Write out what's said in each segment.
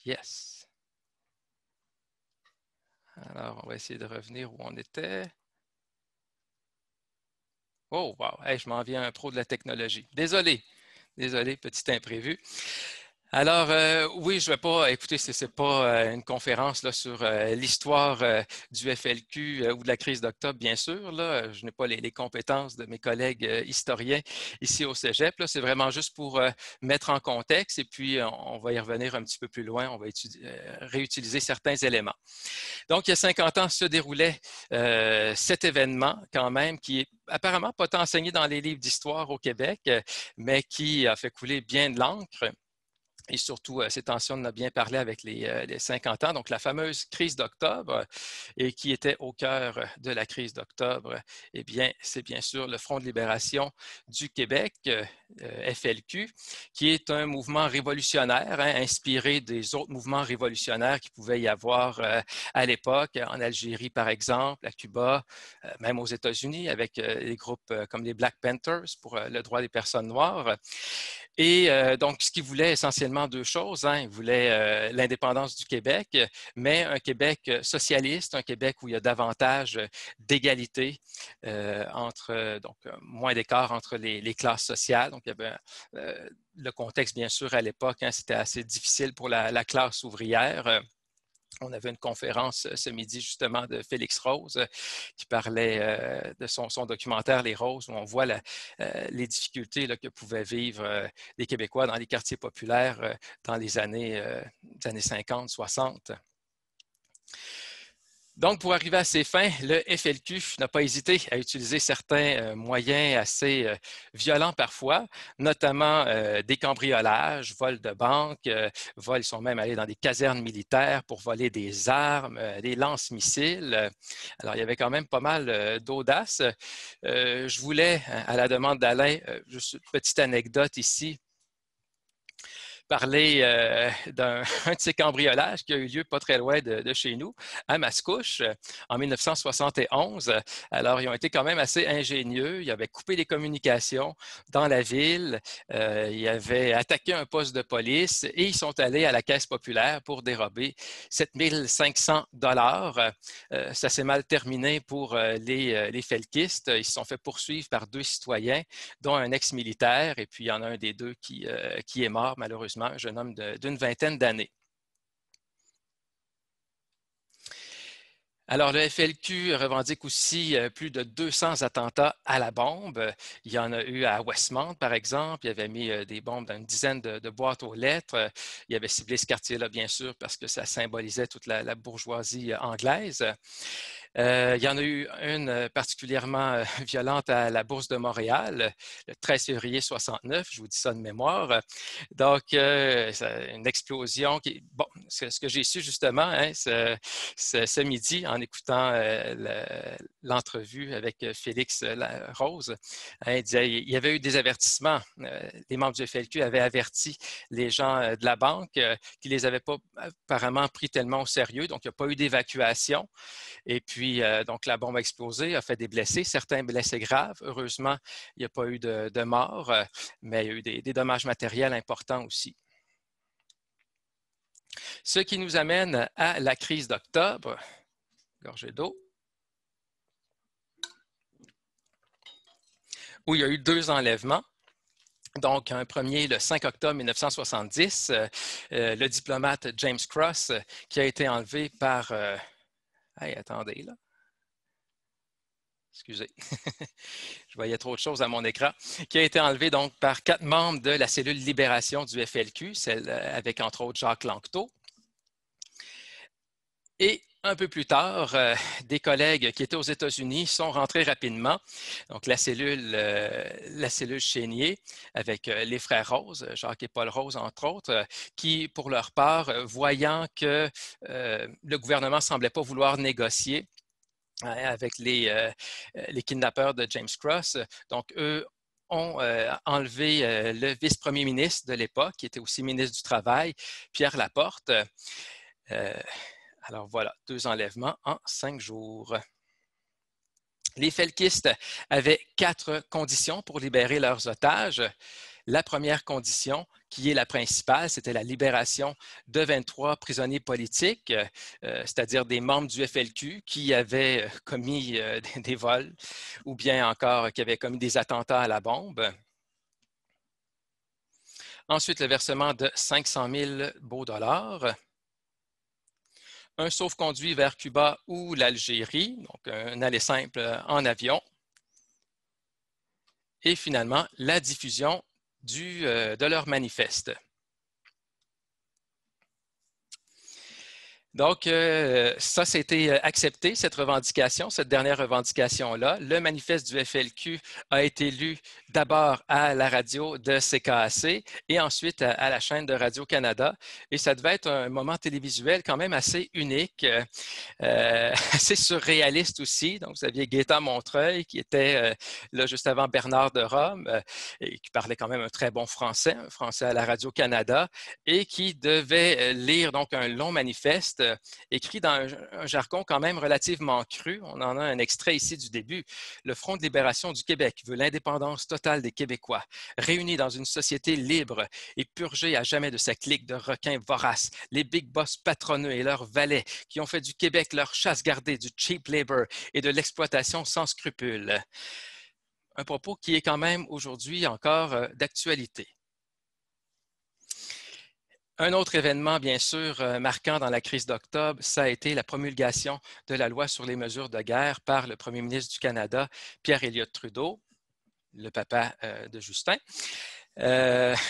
Yes. Alors, on va essayer de revenir où on était. Oh, wow! Hey, je m'en viens un pro de la technologie. Désolé, petit imprévu. Alors, oui, je ne vais pas, écoutez, ce n'est pas une conférence là, sur l'histoire du FLQ ou de la crise d'octobre, bien sûr. Là. Je n'ai pas les compétences de mes collègues historiens ici au Cégep. C'est vraiment juste pour mettre en contexte et puis on va y revenir un petit peu plus loin. On va réutiliser certains éléments. Donc, il y a 50 ans se déroulait cet événement quand même qui est apparemment pas tant enseigné dans les livres d'histoire au Québec, mais qui a fait couler bien de l'encre. Et surtout, ces tensions, on en a bien parlé avec les 50 ans. Donc, la fameuse crise d'octobre, et qui était au cœur de la crise d'octobre, eh bien, c'est bien sûr le Front de libération du Québec, FLQ, qui est un mouvement révolutionnaire, inspiré des autres mouvements révolutionnaires qui pouvaient y avoir à l'époque, en Algérie, par exemple, à Cuba, même aux États-Unis, avec des groupes comme les Black Panthers pour le droit des personnes noires. Et donc, ce qu'ils voulaient essentiellement deux choses. Ils voulaient l'indépendance du Québec, mais un Québec socialiste, un Québec où il y a davantage d'égalité entre, donc, moins d'écart entre les classes sociales. Donc, il y avait le contexte, bien sûr, à l'époque, c'était assez difficile pour la classe ouvrière. On avait une conférence ce midi justement de Félix Rose qui parlait de son documentaire Les Roses où on voit les difficultés là, que pouvaient vivre les Québécois dans les quartiers populaires dans les années 50, 60. Donc, pour arriver à ces fins, le FLQ n'a pas hésité à utiliser certains moyens assez violents parfois, notamment des cambriolages, vols de banques, vols, ils sont même allés dans des casernes militaires pour voler des armes, des lance-missiles. Alors, il y avait quand même pas mal d'audace. Je voulais, à la demande d'Alain, juste une petite anecdote ici, parler d'un de ces cambriolages qui a eu lieu pas très loin de chez nous, à Mascouche, en 1971. Alors, ils ont été quand même assez ingénieux. Ils avaient coupé les communications dans la ville. Ils avaient attaqué un poste de police et ils sont allés à la Caisse populaire pour dérober 7 500 $. Ça s'est mal terminé pour les felkistes. Ils se sont fait poursuivre par deux citoyens, dont un ex-militaire, et puis il y en a un des deux qui est mort, malheureusement, un jeune homme d'une vingtaine d'années. Alors, le FLQ revendique aussi plus de 200 attentats à la bombe. Il y en a eu à Westmount, par exemple. Il avait mis des bombes dans une dizaine de boîtes aux lettres. Il avait ciblé ce quartier-là, bien sûr, parce que ça symbolisait toute la bourgeoisie anglaise. Il y en a eu une particulièrement violente à la Bourse de Montréal, le 13 février 69, je vous dis ça de mémoire. Donc, une explosion qui... Bon, ce que j'ai su justement ce midi en écoutant l'entrevue avec Félix Rose, il disait il y avait eu des avertissements. Les membres du FLQ avaient averti les gens de la banque qui ne les avaient pas apparemment pris tellement au sérieux, donc il n'y a pas eu d'évacuation. Et puis, donc, la bombe a explosé, a fait des blessés, certains blessés graves. Heureusement, il n'y a pas eu de mort, mais il y a eu des dommages matériels importants aussi. Ce qui nous amène à la crise d'octobre. Gorgée d'eau. Où il y a eu deux enlèvements. Donc, un premier, le 5 octobre 1970, le diplomate James Cross, qui a été enlevé par... Hey, attendez, là. Excusez, je voyais trop de choses à mon écran, qui a été enlevé donc par 4 membres de la cellule libération du FLQ, celle avec entre autres Jacques Lanctot. Et un peu plus tard, des collègues qui étaient aux États-Unis sont rentrés rapidement. Donc, la cellule Chénier avec les frères Rose, Jacques et Paul Rose, entre autres, qui, pour leur part, voyant que le gouvernement ne semblait pas vouloir négocier avec les kidnappeurs de James Cross. Donc, eux ont enlevé le vice-premier ministre de l'époque, qui était aussi ministre du Travail, Pierre Laporte. Alors voilà, 2 enlèvements en 5 jours. Les felkistes avaient 4 conditions pour libérer leurs otages. La première condition, qui est la principale, c'était la libération de 23 prisonniers politiques, c'est-à-dire des membres du FLQ qui avaient commis des vols ou bien encore qui avaient commis des attentats à la bombe. Ensuite, le versement de 500 000 beaux dollars. Un sauf-conduit vers Cuba ou l'Algérie, donc un aller simple en avion. Et finalement, la diffusion de leur manifeste. Donc, ça, c'était accepté, cette revendication, cette dernière revendication-là. Le manifeste du FLQ a été lu d'abord à la radio de CKAC et ensuite à la chaîne de Radio-Canada. Et ça devait être un moment télévisuel quand même assez unique, assez surréaliste aussi. Donc, vous aviez Gaétan Montreuil qui était là juste avant Bernard de Rome et qui parlait quand même un très bon français, un français à la Radio-Canada, et qui devait lire donc un long manifeste écrit dans un jargon quand même relativement cru. On en a un extrait ici du début. Le Front de libération du Québec veut l'indépendance totale des Québécois, réunis dans une société libre et purgés à jamais de sa clique de requins voraces, les big boss patronneux et leurs valets qui ont fait du Québec leur chasse gardée du cheap labor et de l'exploitation sans scrupules. Un propos qui est quand même aujourd'hui encore d'actualité. Un autre événement, bien sûr, marquant dans la crise d'octobre, ça a été la promulgation de la loi sur les mesures de guerre par le premier ministre du Canada, Pierre Elliott Trudeau, le papa de Justin.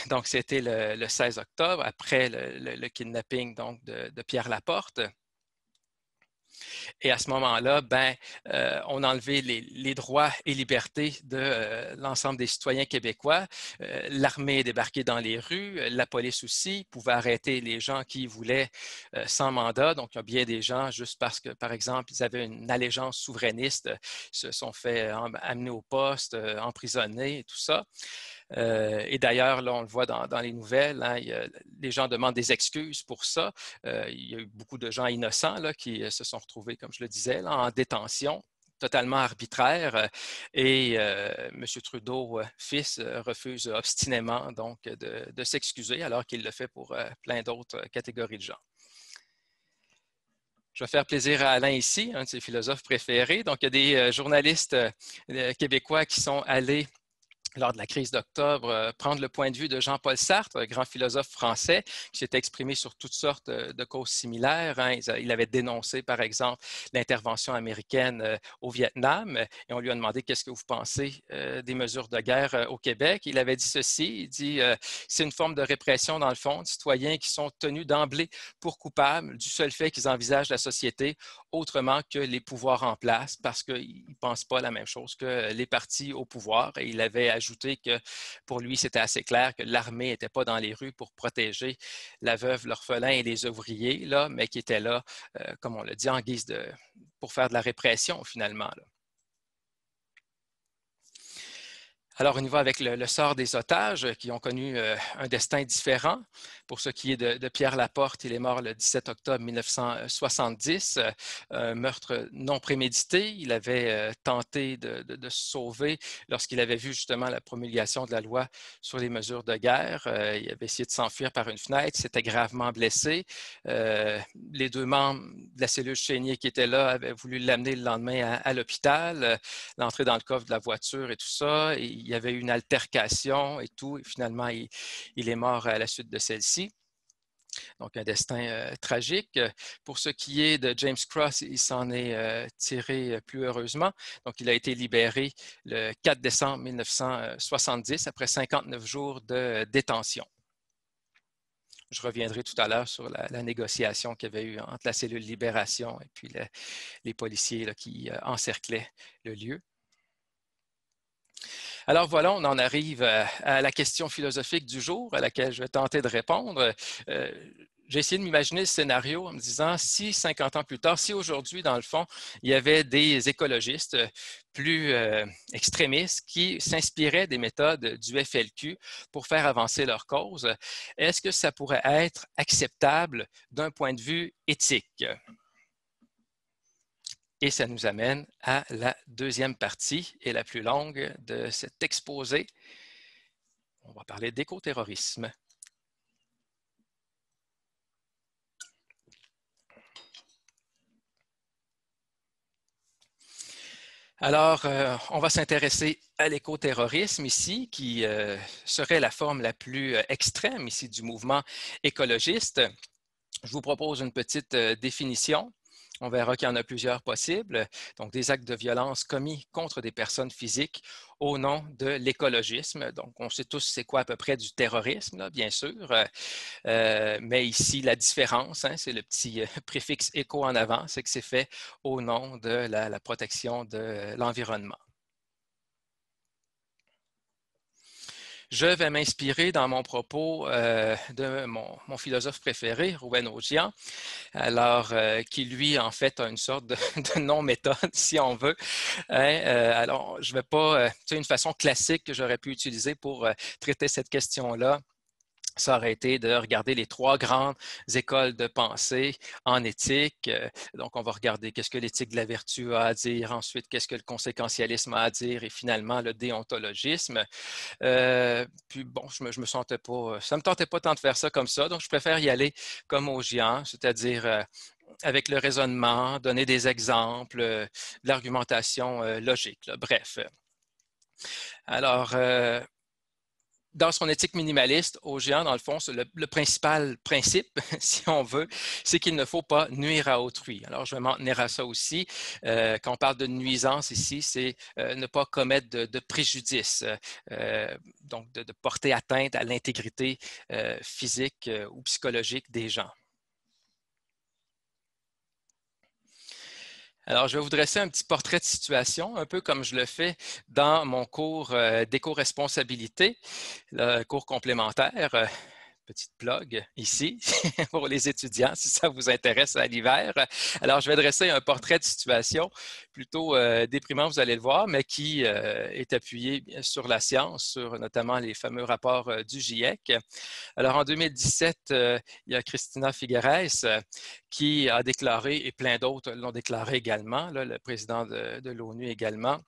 Donc, c'était le 16 octobre, après le kidnapping donc, de Pierre Laporte. Et à ce moment-là, on a enlevé les droits et libertés de l'ensemble des citoyens québécois. L'armée est débarquée dans les rues, la police aussi pouvait arrêter les gens qui voulaient sans mandat. Donc, il y a bien des gens, juste parce que, par exemple, ils avaient une allégeance souverainiste, se sont fait amener au poste, emprisonnés et tout ça. Et d'ailleurs, là, on le voit dans les nouvelles, hein, les gens demandent des excuses pour ça. Il y a eu beaucoup de gens innocents là, qui se sont retrouvés, comme je le disais, là, en détention totalement arbitraire et M. Trudeau, fils, refuse obstinément donc de s'excuser alors qu'il le fait pour plein d'autres catégories de gens. Je vais faire plaisir à Alain ici, un de ses philosophes préférés. Donc, il y a des journalistes québécois qui sont allés lors de la crise d'octobre, prendre le point de vue de Jean-Paul Sartre, un grand philosophe français qui s'était exprimé sur toutes sortes de causes similaires. Hein. Il avait dénoncé, par exemple, l'intervention américaine au Vietnam et on lui a demandé qu'est-ce que vous pensez des mesures de guerre au Québec. Il avait dit ceci, il dit c'est une forme de répression dans le fond, de citoyens qui sont tenus d'emblée pour coupables du seul fait qu'ils envisagent la société autrement que les pouvoirs en place parce qu'ils ne pensent pas la même chose que les partis au pouvoir. Et il avait ajouté que pour lui, c'était assez clair que l'armée n'était pas dans les rues pour protéger la veuve, l'orphelin et les ouvriers, là, mais qui était là, comme on l'a dit, en guise pour faire de la répression finalement. Là. Alors, on y va avec le sort des otages qui ont connu un destin différent. Pour ce qui est de Pierre Laporte, il est mort le 17 octobre 1970, un meurtre non prémédité. Il avait tenté de se sauver lorsqu'il avait vu justement la promulgation de la loi sur les mesures de guerre. Il avait essayé de s'enfuir par une fenêtre, s'était gravement blessé. Les deux membres de la cellule Chénier qui étaient là avaient voulu l'amener le lendemain à l'hôpital, l'entrée dans le coffre de la voiture et tout ça. Et il y avait eu une altercation et tout. Et finalement, il est mort à la suite de celle-ci. Donc, un destin tragique. Pour ce qui est de James Cross, il s'en est tiré plus heureusement. Donc, il a été libéré le 4 décembre 1970 après 59 jours de détention. Je reviendrai tout à l'heure sur la négociation qu'il y avait eu entre la cellule Libération et puis les policiers là, qui encerclaient le lieu. Alors voilà, on en arrive à la question philosophique du jour à laquelle je vais tenter de répondre. J'ai essayé de m'imaginer le scénario en me disant si 50 ans plus tard, si aujourd'hui, dans le fond, il y avait des écologistes plus extrémistes qui s'inspiraient des méthodes du FLQ pour faire avancer leur cause, est-ce que ça pourrait être acceptable d'un point de vue éthique? Et ça nous amène à la deuxième partie et la plus longue de cet exposé. On va parler d'écoterrorisme. Alors, on va s'intéresser à l'écoterrorisme ici, qui serait la forme la plus extrême ici du mouvement écologiste. Je vous propose une petite définition. On verra qu'il y en a plusieurs possibles. Donc, des actes de violence commis contre des personnes physiques au nom de l'écologisme. Donc, on sait tous c'est quoi à peu près du terrorisme, là, bien sûr. Mais ici, la différence, hein, c'est le petit préfixe éco en avant, c'est que c'est fait au nom de la protection de l'environnement. Je vais m'inspirer dans mon propos de mon philosophe préféré, Ruben Ogian, alors qui lui, en fait, a une sorte de non-méthode, si on veut. Hein, alors, je ne vais pas, c'est une façon classique que j'aurais pu utiliser pour traiter cette question-là. Ça aurait été de regarder les trois grandes écoles de pensée en éthique. Donc, on va regarder qu'est-ce que l'éthique de la vertu a à dire, ensuite, qu'est-ce que le conséquentialisme a à dire, et finalement, le déontologisme. Puis bon, je me sentais pas, ça me tentait pas tant de faire ça comme ça, donc je préfère y aller comme au géant, c'est-à-dire avec le raisonnement, donner des exemples, de l'argumentation logique. Là. Bref. Alors, dans son éthique minimaliste, Ogian, dans le fond, le principal principe, si on veut, c'est qu'il ne faut pas nuire à autrui. Alors, je vais m'en tenir à ça aussi. Quand on parle de nuisance ici, c'est ne pas commettre de préjudice, donc de porter atteinte à l'intégrité physique ou psychologique des gens. Alors, je vais vous dresser un petit portrait de situation, un peu comme je le fais dans mon cours d'éco-responsabilité, le cours complémentaire. Petite plug ici pour les étudiants, si ça vous intéresse à l'hiver. Alors, je vais dresser un portrait de situation plutôt déprimant, vous allez le voir, mais qui est appuyé sur la science, sur notamment les fameux rapports du GIEC. Alors, en 2017, il y a Christina Figueres qui a déclaré, et plein d'autres l'ont déclaré également, là, le président de l'ONU également,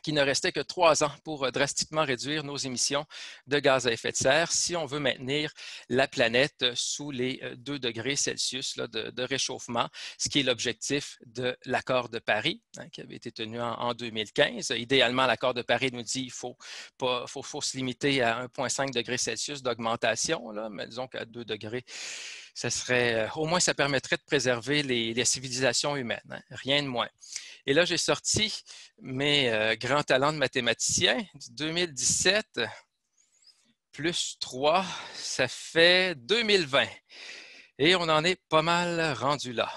qu'il ne restait que 3 ans pour drastiquement réduire nos émissions de gaz à effet de serre si on veut maintenir la planète sous les 2 degrés Celsius là, de réchauffement, ce qui est l'objectif de l'accord de Paris, hein, qui avait été tenu en 2015. Idéalement, l'accord de Paris nous dit qu'il faut se limiter à 1,5 degrés Celsius d'augmentation, là, mais disons qu'à 2 degrés, ça serait, au moins ça permettrait de préserver les civilisations humaines, hein, rien de moins. Et là, j'ai sorti mes grands talents de mathématicien du 2017 plus 3, ça fait 2020. Et on en est pas mal rendu là.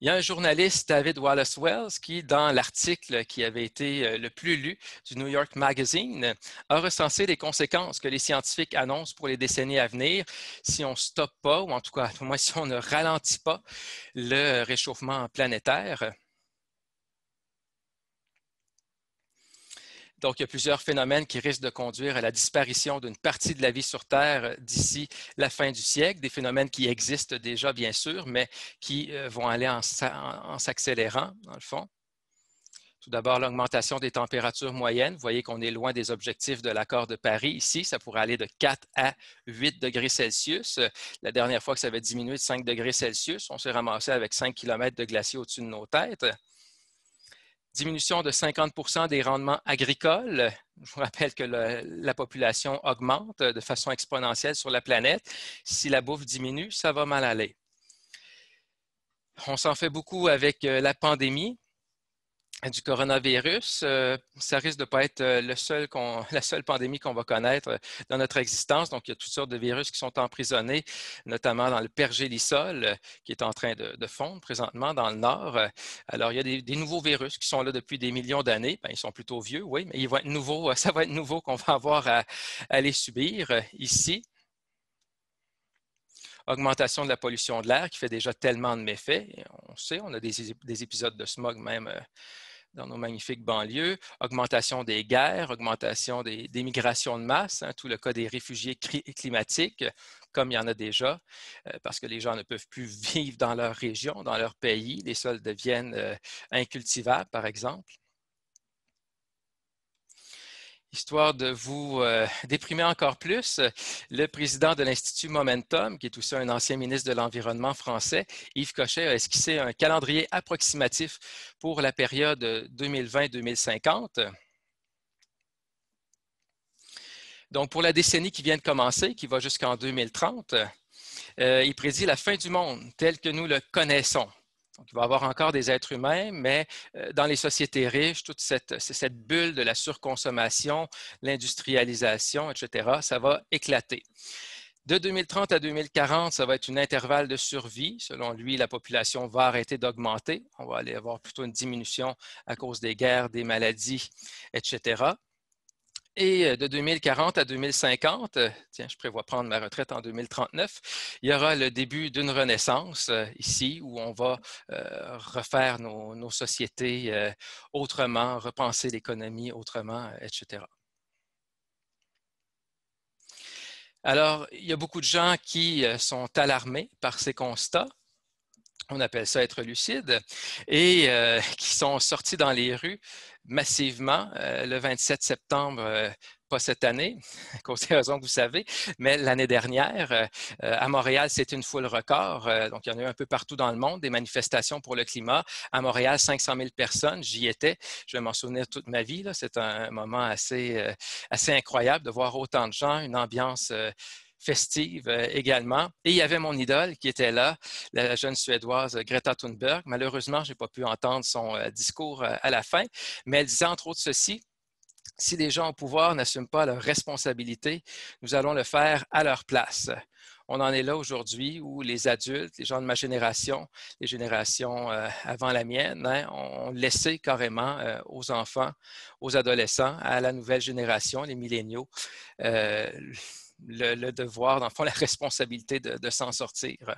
Il y a un journaliste, David Wallace Wells, qui, dans l'article qui avait été le plus lu du New York Magazine, a recensé les conséquences que les scientifiques annoncent pour les décennies à venir si on ne stoppe pas, ou en tout cas, au moins si on ne ralentit pas le réchauffement planétaire. Donc, il y a plusieurs phénomènes qui risquent de conduire à la disparition d'une partie de la vie sur Terre d'ici la fin du siècle, des phénomènes qui existent déjà, bien sûr, mais qui vont aller en s'accélérant, dans le fond. Tout d'abord, l'augmentation des températures moyennes. Vous voyez qu'on est loin des objectifs de l'accord de Paris. Ici, ça pourrait aller de 4 à 8 degrés Celsius. La dernière fois que ça avait diminué de 5 degrés Celsius, on s'est ramassé avec 5 km de glaciers au-dessus de nos têtes. Diminution de 50% des rendements agricoles. Je vous rappelle que la population augmente de façon exponentielle sur la planète. Si la bouffe diminue, ça va mal aller. On s'en fait beaucoup avec la pandémie du coronavirus. Ça risque de ne pas être la seule pandémie qu'on va connaître dans notre existence. Donc, il y a toutes sortes de virus qui sont emprisonnés, notamment dans le pergélisol qui est en train de fondre présentement dans le nord. Alors, il y a des nouveaux virus qui sont là depuis des millions d'années. Ils sont plutôt vieux, oui, mais ils vont être nouveaux. Ça va être nouveau qu'on va avoir à les subir ici. Augmentation de la pollution de l'air qui fait déjà tellement de méfaits. On sait, on a des épisodes de smog même dans nos magnifiques banlieues, augmentation des guerres, augmentation des migrations de masse, hein, tout le cas des réfugiés climatiques, comme il y en a déjà, parce que les gens ne peuvent plus vivre dans leur région, dans leur pays, les sols deviennent incultivables, par exemple. Histoire de vous déprimer encore plus, le président de l'Institut Momentum, qui est aussi un ancien ministre de l'Environnement français, Yves Cochet, a esquissé un calendrier approximatif pour la période 2020-2050. Donc, pour la décennie qui vient de commencer, qui va jusqu'en 2030, il prédit la fin du monde tel que nous le connaissons. Donc, il va y avoir encore des êtres humains, mais dans les sociétés riches, toute cette bulle de la surconsommation, l'industrialisation, etc., ça va éclater. De 2030 à 2040, ça va être un intervalle de survie. Selon lui, la population va arrêter d'augmenter. On va aller avoir plutôt une diminution à cause des guerres, des maladies, etc. Et de 2040 à 2050, tiens, je prévois prendre ma retraite en 2039, il y aura le début d'une renaissance ici où on va refaire nos sociétés autrement, repenser l'économie autrement, etc. Alors, il y a beaucoup de gens qui sont alarmés par ces constats. On appelle ça être lucide, et qui sont sortis dans les rues massivement le 27 septembre, pas cette année, à cause des raisons que vous savez, mais l'année dernière. À Montréal, c'était une foule record, donc il y en a eu un peu partout dans le monde, des manifestations pour le climat. À Montréal, 500 000 personnes, j'y étais, je vais m'en souvenir toute ma vie. C'est un moment assez incroyable de voir autant de gens, une ambiance festive également. Et il y avait mon idole qui était là, la jeune Suédoise Greta Thunberg. Malheureusement, je n'ai pas pu entendre son discours à la fin, mais elle disait entre autres ceci: si les gens au pouvoir n'assument pas leurs responsabilités, nous allons le faire à leur place. On en est là aujourd'hui où les adultes, les gens de ma génération, les générations avant la mienne, ont laissé carrément aux enfants, aux adolescents, à la nouvelle génération, les milléniaux, le devoir, dans le fond, la responsabilité de s'en sortir.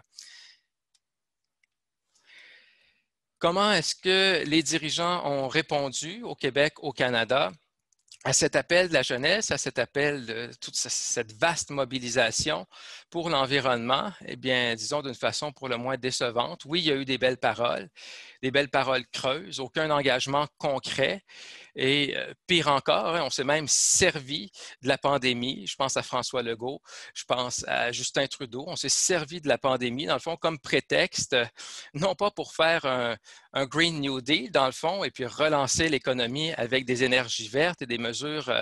Comment est-ce que les dirigeants ont répondu au Québec, au Canada, à cet appel de la jeunesse, à cet appel de toute cette vaste mobilisation pour l'environnement? Eh bien, disons d'une façon pour le moins décevante. Oui, il y a eu des belles paroles creuses, aucun engagement concret. Et pire encore, on s'est même servi de la pandémie. Je pense à François Legault, je pense à Justin Trudeau. On s'est servi de la pandémie, dans le fond, comme prétexte, non pas pour faire un Green New Deal, dans le fond, et puis relancer l'économie avec des énergies vertes et des mesures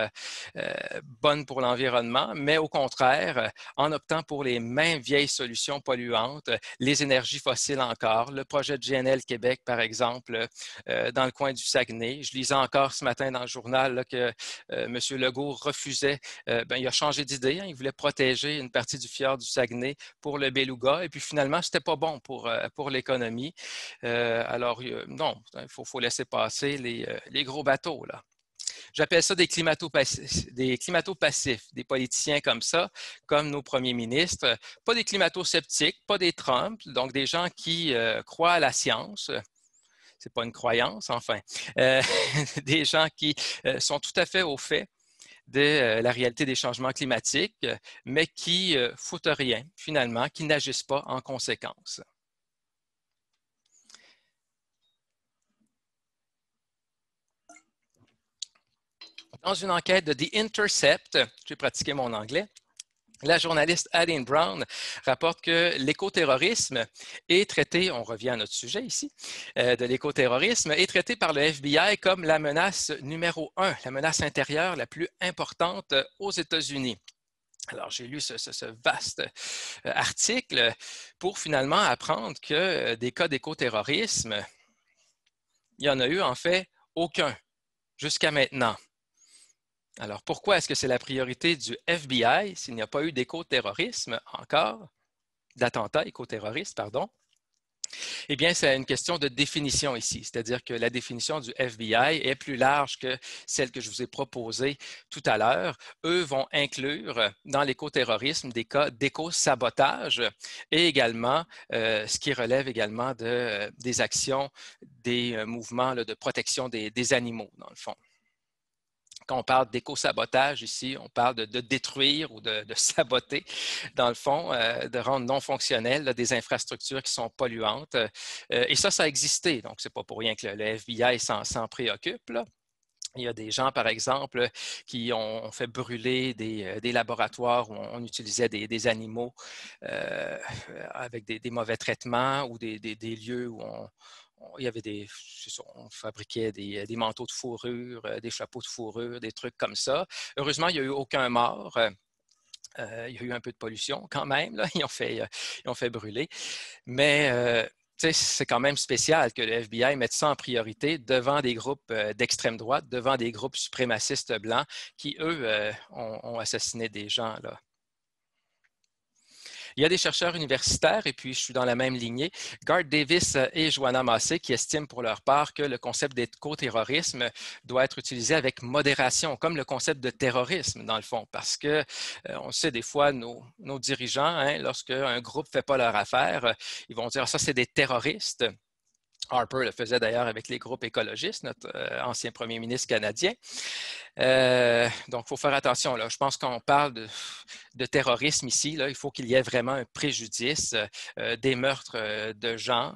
bonnes pour l'environnement, mais au contraire, en optant pour les mêmes vieilles solutions polluantes, les énergies fossiles encore, le projet de GNL Québec, par exemple, dans le coin du Saguenay. Je lisais encore ce matin dans le journal là, que M. Legault refusait, il a changé d'idée, il voulait protéger une partie du fjord du Saguenay pour le beluga, et puis finalement, ce n'était pas bon pour l'économie. Alors, non, il faut laisser passer les gros bateaux, là. J'appelle ça des climato-passifs, des politiciens comme ça, comme nos premiers ministres, pas des climato-sceptiques, pas des Trump, donc des gens qui croient à la science. C'est pas une croyance, enfin, des gens qui sont tout à fait au fait de la réalité des changements climatiques, mais qui foutent rien, finalement, qui n'agissent pas en conséquence. Dans une enquête de The Intercept, j'ai pratiqué mon anglais, la journaliste Aline Brown rapporte que l'écoterrorisme est traité, on revient à notre sujet ici, de l'écoterrorisme, est traité par le FBI comme la menace numéro 1, la menace intérieure la plus importante aux États-Unis. Alors, j'ai lu ce vaste article pour finalement apprendre que des cas d'écoterrorisme, il y en a eu en fait aucun jusqu'à maintenant. Alors, pourquoi est-ce que c'est la priorité du FBI s'il n'y a pas eu d'écoterrorisme encore, d'attentats écoterroristes, pardon? Eh bien, c'est une question de définition ici, c'est-à-dire que la définition du FBI est plus large que celle que je vous ai proposée tout à l'heure. Eux vont inclure dans l'écoterrorisme des cas d'éco-sabotage et également ce qui relève également des actions, des mouvements là, de protection des animaux, dans le fond. Quand on parle d'éco-sabotage ici, on parle de détruire ou de saboter, dans le fond, de rendre non fonctionnelles là, des infrastructures qui sont polluantes. Et ça a existé, donc ce n'est pas pour rien que le FBI s'en préoccupe, là. Il y a des gens, par exemple, qui ont fait brûler des laboratoires où on utilisait des animaux avec des mauvais traitements ou des lieux où il y avait on fabriquait des manteaux de fourrure, des chapeaux de fourrure, des trucs comme ça. Heureusement, il n'y a eu aucun mort. Il y a eu un peu de pollution quand même, là. Ils ont fait brûler. Mais c'est quand même spécial que le FBI mette ça en priorité devant des groupes d'extrême droite, devant des groupes suprémacistes blancs qui, eux, ont assassiné des gens, là. Il y a des chercheurs universitaires, et puis je suis dans la même lignée, Garth Davis et Joanna Massé, qui estiment pour leur part que le concept d'éco-terrorisme doit être utilisé avec modération, comme le concept de terrorisme, dans le fond, parce que on sait des fois, nos dirigeants, hein, lorsqu'un groupe ne fait pas leur affaire, ils vont dire, ça, c'est des terroristes. Harper le faisait d'ailleurs avec les groupes écologistes, notre ancien premier ministre canadien. Donc, il faut faire attention. Là. Je pense qu'on parle de terrorisme ici. Là, il faut qu'il y ait vraiment un préjudice, des meurtres de gens,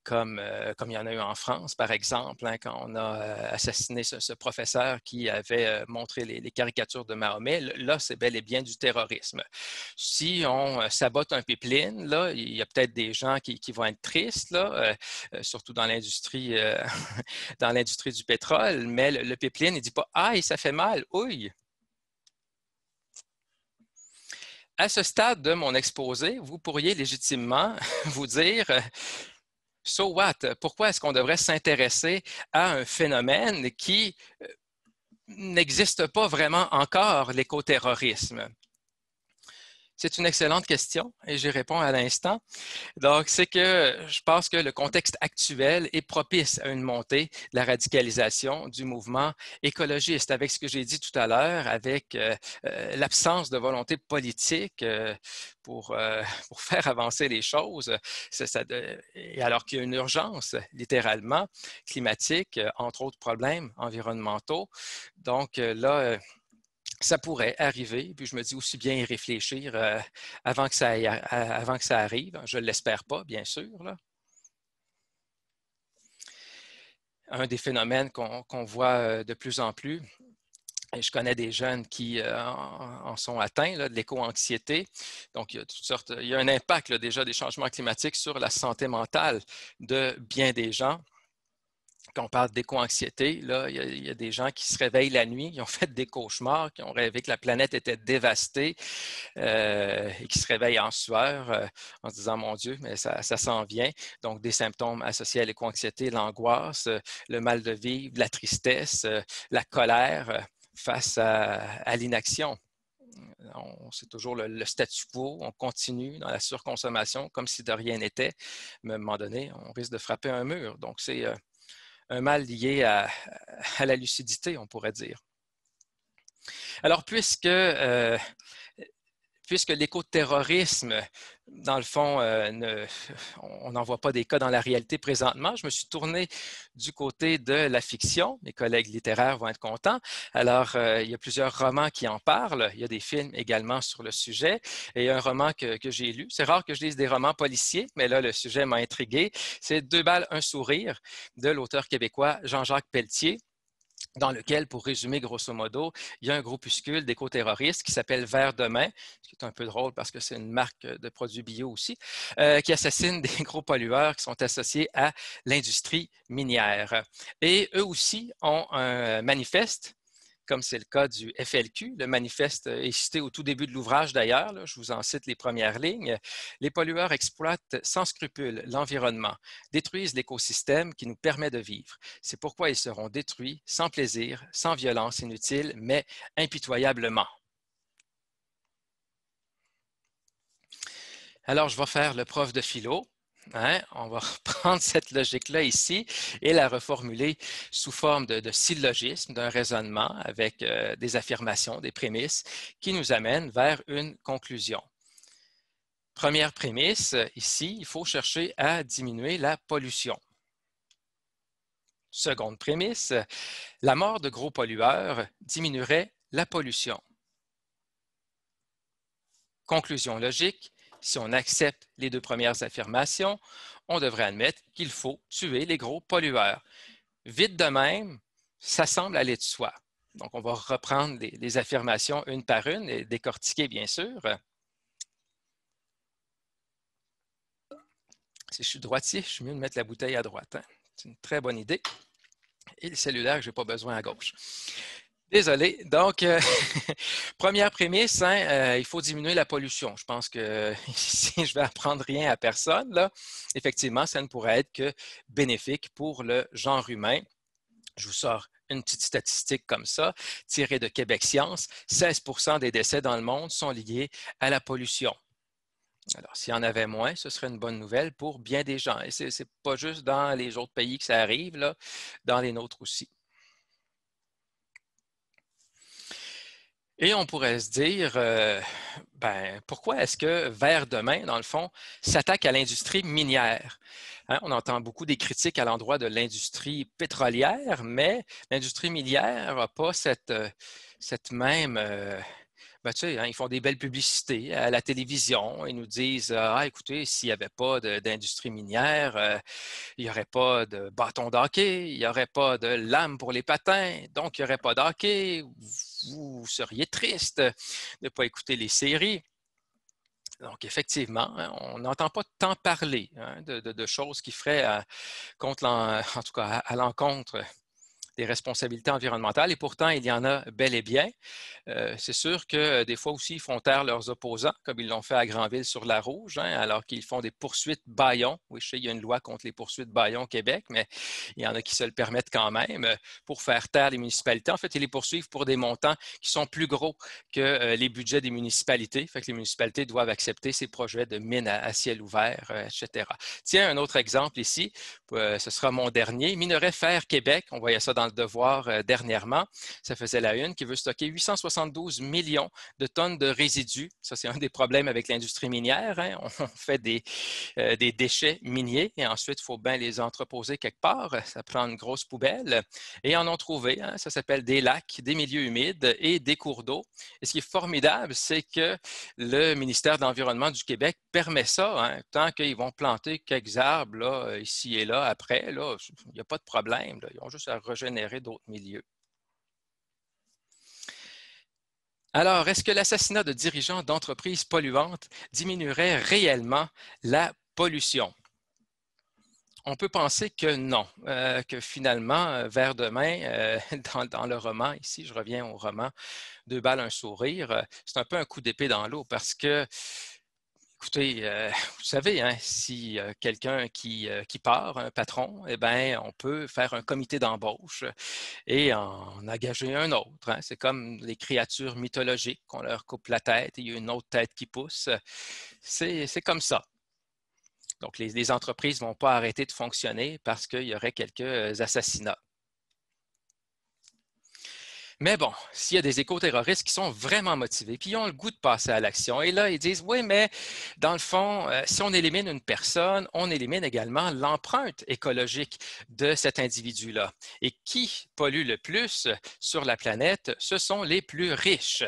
comme il y en a eu en France, par exemple, hein, quand on a assassiné ce professeur qui avait montré les caricatures de Mahomet. Là, c'est bel et bien du terrorisme. Si on sabote un pipeline, là, il y a peut-être des gens qui vont être tristes, là, surtout dans l'industrie dans l'industrie du pétrole, mais le pipeline, il ne dit pas « Aïe, ça fait mal, ouille! » À ce stade de mon exposé, vous pourriez légitimement vous dire « So what? Pourquoi est-ce qu'on devrait s'intéresser à un phénomène qui n'existe pas vraiment encore, l'écoterrorisme? » C'est une excellente question et j'y réponds à l'instant. Donc, c'est que je pense que le contexte actuel est propice à une montée de la radicalisation du mouvement écologiste, avec ce que j'ai dit tout à l'heure, avec l'absence de volonté politique pour faire avancer les choses. Et alors qu'il y a une urgence, littéralement, climatique, entre autres problèmes environnementaux. Donc là, ça pourrait arriver, puis je me dis aussi bien y réfléchir avant que ça arrive. Je ne l'espère pas, bien sûr. Là. Un des phénomènes qu'on voit de plus en plus, et je connais des jeunes qui en sont atteints, là, de l'éco-anxiété. Donc, il y a toutes sortes, il y a un impact là, déjà des changements climatiques sur la santé mentale de bien des gens. Quand on parle d'éco-anxiété, là, il y a des gens qui se réveillent la nuit, qui ont fait des cauchemars, qui ont rêvé que la planète était dévastée et qui se réveillent en sueur en se disant « Mon Dieu, mais ça s'en vient ». Donc, des symptômes associés à l'éco-anxiété, l'angoisse, le mal de vivre, la tristesse, la colère face à l'inaction. C'est toujours le statu quo, on continue dans la surconsommation comme si de rien n'était, mais à un moment donné, on risque de frapper un mur. Donc, c'est un mal lié à la lucidité, on pourrait dire. Alors, puisque l'écoterrorisme, dans le fond, on n'en voit pas des cas dans la réalité présentement, je me suis tourné du côté de la fiction. Mes collègues littéraires vont être contents. Alors, il y a plusieurs romans qui en parlent. Il y a des films également sur le sujet. Et un roman que j'ai lu. C'est rare que je lise des romans policiers, mais là, le sujet m'a intrigué. C'est Deux balles, un sourire de l'auteur québécois Jean-Jacques Pelletier, dans lequel, pour résumer grosso modo, il y a un groupuscule d'éco-terroristes qui s'appelle Vert Demain, ce qui est un peu drôle parce que c'est une marque de produits bio aussi, qui assassinent des gros pollueurs qui sont associés à l'industrie minière. Et eux aussi ont un manifeste, comme c'est le cas du FLQ. Le manifeste est cité au tout début de l'ouvrage d'ailleurs. Je vous en cite les premières lignes. Les pollueurs exploitent sans scrupule l'environnement, détruisent l'écosystème qui nous permet de vivre. C'est pourquoi ils seront détruits sans plaisir, sans violence inutile, mais impitoyablement. Alors, je vais faire le prof de philo. Hein? On va reprendre cette logique-là ici et la reformuler sous forme de syllogisme, d'un raisonnement avec des affirmations, des prémices qui nous amènent vers une conclusion. Première prémisse, ici, il faut chercher à diminuer la pollution. Seconde prémisse, la mort de gros pollueurs diminuerait la pollution. Conclusion logique, si on accepte les deux premières affirmations, on devrait admettre qu'il faut tuer les gros pollueurs. Vite de même, ça semble aller de soi. Donc, on va reprendre les affirmations une par une et décortiquer, bien sûr. Si je suis droitier, je suis mieux de mettre la bouteille à droite. Hein? C'est une très bonne idée. Et le cellulaire, je n'ai pas besoin à gauche. Désolé. Donc, première prémisse, hein, il faut diminuer la pollution. Je pense que si je vais apprendre rien à personne, là, effectivement, ça ne pourrait être que bénéfique pour le genre humain. Je vous sors une petite statistique comme ça, tirée de Québec Science. 16% des décès dans le monde sont liés à la pollution. Alors, s'il y en avait moins, ce serait une bonne nouvelle pour bien des gens. Et ce n'est pas juste dans les autres pays que ça arrive, là, dans les nôtres aussi. Et on pourrait se dire, pourquoi est-ce que Vers demain, dans le fond, s'attaque à l'industrie minière? Hein, on entend beaucoup des critiques à l'endroit de l'industrie pétrolière, mais l'industrie minière n'a pas cette même... tu sais, hein, ils font des belles publicités à la télévision. Ils nous disent, écoutez, s'il n'y avait pas d'industrie minière, il n'y aurait pas de bâton d'hockey, il n'y aurait pas de lame pour les patins, donc il n'y aurait pas d'hockey. Vous seriez triste de ne pas écouter les séries. Donc, effectivement, hein, on n'entend pas tant parler hein, de choses qui feraient en tout cas, à l'encontre des responsabilités environnementales et pourtant, il y en a bel et bien. C'est sûr que des fois aussi, ils font taire leurs opposants, comme ils l'ont fait à Granville-sur-la-Rouge, hein, alors qu'ils font des poursuites bâillons. Oui, je sais, il y a une loi contre les poursuites bâillons au Québec, mais il y en a qui se le permettent quand même pour faire taire les municipalités. En fait, ils les poursuivent pour des montants qui sont plus gros que les budgets des municipalités. Fait que les municipalités doivent accepter ces projets de mines à ciel ouvert, etc. Tiens, un autre exemple ici, ce sera mon dernier. Minerai Fer Québec, on voyait ça dans le Devoir dernièrement. Ça faisait la une, qui veut stocker 872 millions de tonnes de résidus. Ça, c'est un des problèmes avec l'industrie minière. Hein. On fait des déchets miniers et ensuite, il faut bien les entreposer quelque part. Ça prend une grosse poubelle. Et en ont trouvé. Hein. Ça s'appelle des lacs, des milieux humides et des cours d'eau. Et ce qui est formidable, c'est que le ministère de l'Environnement du Québec permet ça. Hein. Tant qu'ils vont planter quelques arbres là, ici et là, après, là, il n'y a pas de problème. Là. Ils ont juste à régénérer d'autres milieux. Alors, est-ce que l'assassinat de dirigeants d'entreprises polluantes diminuerait réellement la pollution? On peut penser que non, que finalement, vers demain, dans le roman, ici, je reviens au roman Deux balles, un sourire, c'est un peu un coup d'épée dans l'eau parce que écoutez, vous savez, hein, si quelqu'un qui part, un patron, eh bien, on peut faire un comité d'embauche et en engager un autre. Hein. C'est comme les créatures mythologiques, qu'on leur coupe la tête et il y a une autre tête qui pousse. C'est comme ça. Donc, les entreprises ne vont pas arrêter de fonctionner parce qu'il y aurait quelques assassinats. Mais bon, s'il y a des éco-terroristes qui sont vraiment motivés, puis ils ont le goût de passer à l'action, et là, ils disent, oui, mais dans le fond, si on élimine une personne, on élimine également l'empreinte écologique de cet individu-là. Et qui pollue le plus sur la planète? Ce sont les plus riches.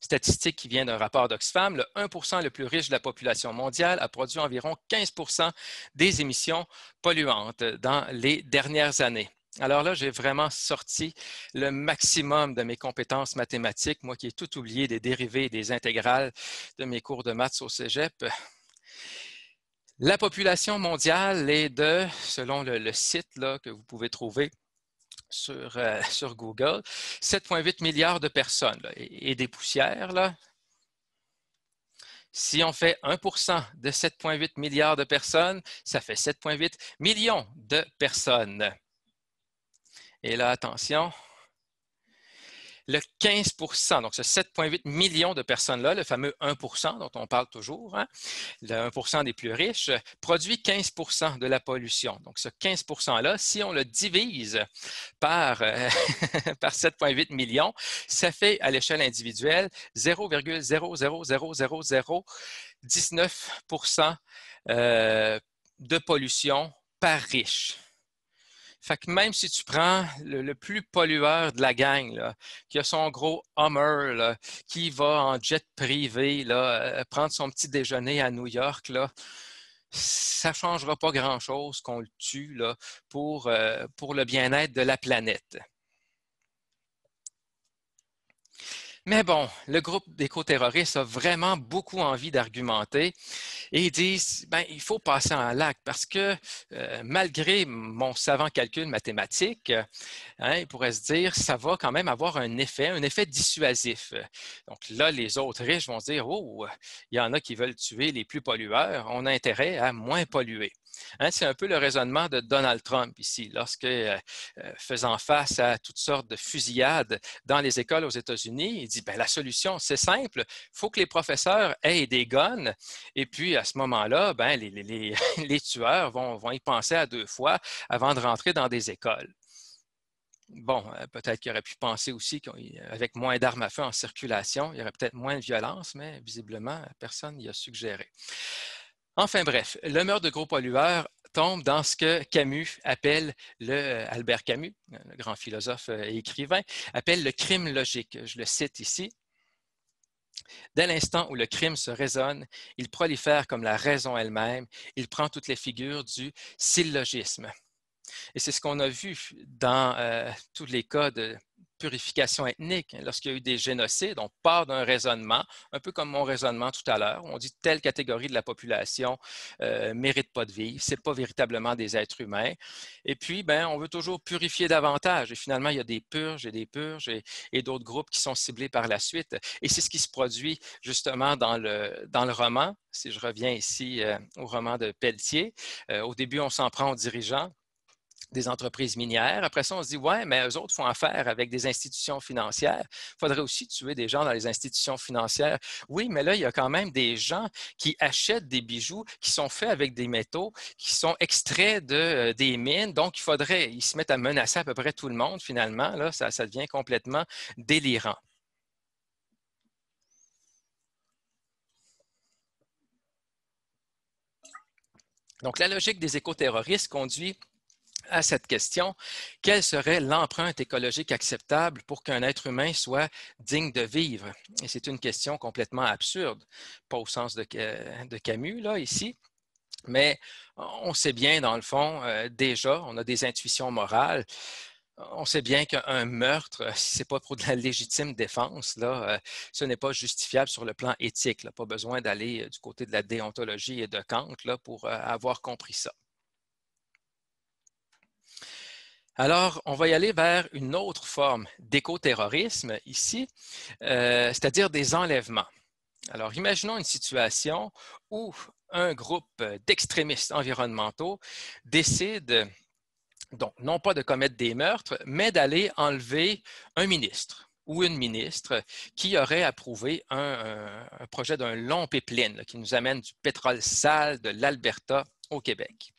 Statistique qui vient d'un rapport d'Oxfam, le 1% le plus riche de la population mondiale a produit environ 15% des émissions polluantes dans les dernières années. Alors là, j'ai vraiment sorti le maximum de mes compétences mathématiques, moi qui ai tout oublié des dérivés et des intégrales de mes cours de maths au cégep. La population mondiale est de, selon le site là, que vous pouvez trouver sur Google, 7,8 milliards de personnes là, et des poussières. Là. Si on fait 1% de 7,8 milliards de personnes, ça fait 7,8 millions de personnes. Et là, attention, le 15%, donc ce 7,8 millions de personnes-là, le fameux 1% dont on parle toujours, hein, le 1% des plus riches, produit 15% de la pollution. Donc ce 15%-là, si on le divise par, par 7,8 millions, ça fait à l'échelle individuelle 0,0000019% de pollution par riche. Fait que même si tu prends le plus pollueur de la gang, là, qui a son gros Hummer, là, qui va en jet privé, là, prendre son petit déjeuner à New York, là, ça ne changera pas grand-chose qu'on le tue là, pour le bien-être de la planète. Mais bon, le groupe d'éco-terroristes a vraiment beaucoup envie d'argumenter et ils disent, ben, il faut passer en l'acte parce que malgré mon savant calcul mathématique, hein, il pourrait se dire, ça va quand même avoir un effet dissuasif. Donc là, les autres riches vont se dire, oh, il y en a qui veulent tuer les plus pollueurs, on a intérêt à moins polluer. Hein, c'est un peu le raisonnement de Donald Trump ici, lorsque, faisant face à toutes sortes de fusillades dans les écoles aux États-Unis, il dit, ben, la solution, c'est simple, il faut que les professeurs aient des guns, et puis à ce moment-là, ben, les tueurs vont y penser à deux fois avant de rentrer dans des écoles. Bon, peut-être qu'il aurait pu penser aussi qu'avec moins d'armes à feu en circulation, il y aurait peut-être moins de violence, mais visiblement, personne n'y a suggéré. Enfin bref, le meurtre de gros pollueurs tombe dans ce que Camus appelle, Albert Camus, le grand philosophe et écrivain, appelle le crime logique. Je le cite ici. Dès l'instant où le crime se raisonne, il prolifère comme la raison elle-même, il prend toutes les figures du syllogisme. Et c'est ce qu'on a vu dans tous les cas de purification ethnique, lorsqu'il y a eu des génocides, on part d'un raisonnement, un peu comme mon raisonnement tout à l'heure, on dit telle catégorie de la population mérite pas de vivre, c'est pas véritablement des êtres humains. Et puis, ben, on veut toujours purifier davantage. Et finalement, il y a des purges et d'autres groupes qui sont ciblés par la suite. Et c'est ce qui se produit justement dans le roman. Si je reviens ici au roman de Pelletier, au début, on s'en prend aux dirigeants des entreprises minières. Après ça, on se dit, ouais, mais eux autres font affaire avec des institutions financières. Il faudrait aussi tuer des gens dans les institutions financières. Oui, mais là, il y a quand même des gens qui achètent des bijoux qui sont faits avec des métaux, qui sont extraits des mines. Donc, ils se mettent à menacer à peu près tout le monde, finalement. Là, ça devient complètement délirant. Donc, la logique des écoterroristes conduit à cette question, quelle serait l'empreinte écologique acceptable pour qu'un être humain soit digne de vivre? Et c'est une question complètement absurde, pas au sens de Camus, là, ici, mais on sait bien, dans le fond, déjà, on a des intuitions morales. On sait bien qu'un meurtre, si ce n'est pas pour de la légitime défense, là, ce n'est pas justifiable sur le plan éthique. Là. Pas besoin d'aller du côté de la déontologie et de Kant là, pour avoir compris ça. Alors, on va y aller vers une autre forme d'écoterrorisme ici, c'est-à-dire des enlèvements. Alors, imaginons une situation où un groupe d'extrémistes environnementaux décide, donc, non pas de commettre des meurtres, mais d'aller enlever un ministre ou une ministre qui aurait approuvé un projet d'un long pipeline qui nous amène du pétrole sale de l'Alberta au Québec.